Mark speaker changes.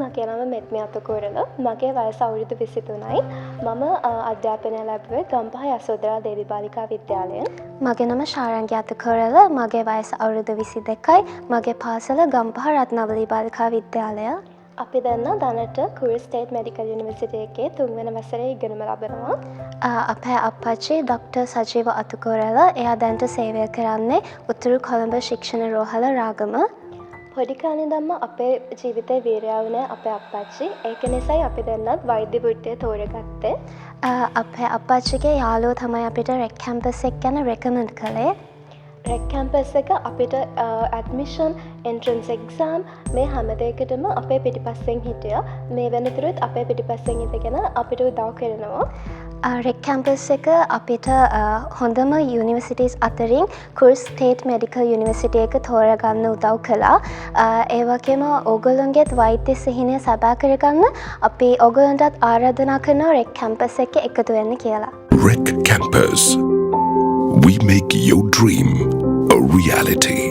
Speaker 1: මගේ නම මෙත්මි අතුකෝරල. මගේ වයස අවුරුදු 23යි. මම අධ්‍යාපනය ලැබුවේ ගම්පහ යසෝදරා දේවී බාලිකා විද්‍යාලයෙන්.
Speaker 2: මගේ නම ශාරංගි අතුකෝරල. මගේ වයස අවුරුදු 22යි. මගේ පාසල ගම්පහ රත්නවලී බාලිකා විද්‍යාලය.
Speaker 1: අපි දැන් දැනට Kursk State Medical University එකේ 3 වෙනි වසරේ ඉගෙනුම ලබනවා.
Speaker 2: අපේ අප්පච්චි ඩොක්ටර් සජීව අතුකෝරල. එයා දැනට සේවය කරන්නේ උතුරු කොළඹ ශික්ෂණ රෝහල රාගම.
Speaker 1: පොඩි කාලේ ඉඳන්ම අපේ ජීවිතේ වීරයා වුණේ අපේ අප්පච්චි. ඒක නිසායි අපි දැන්නත් වෛද්‍ය වෘත්තිය තෝරගත්තේ.
Speaker 2: අපේ අප්පච්චිගේ යාළුවෝ තමයි අපිට රෙක් කැම්පස් එක ගැන රෙකමන්ඩ් කළේ.
Speaker 1: රෙක් කැම්පස් එක අපිට ඇඩ්මිෂන් එන්ට්‍රන්ස් එක්සාම් මේ හැම දෙයකටම අපේ පිටිපස්සෙන් හිටියා. මේ වෙනතුරුත් අපේ පිටිපස්සෙන් ඉඳගෙන අපිට උදව් කරනවා.
Speaker 2: රෙක් කැම්පස් එක අපිට හොඳම යුනිවර්සිටිස් අතරින් Kursk State Medical University එක තෝරගන්න උදව් කළා. ඒ වගේම ඕගොල්ලොන්ගේත් වෛද්‍ය සිහිනය සබා කරගන්න අපි ඕගොල්ලන්ටත් ආරාධනා කරනවා රෙක් කැම්පස් එකේ එකතු වෙන්න කියලා.
Speaker 3: Rec Campus. We make your dream a reality.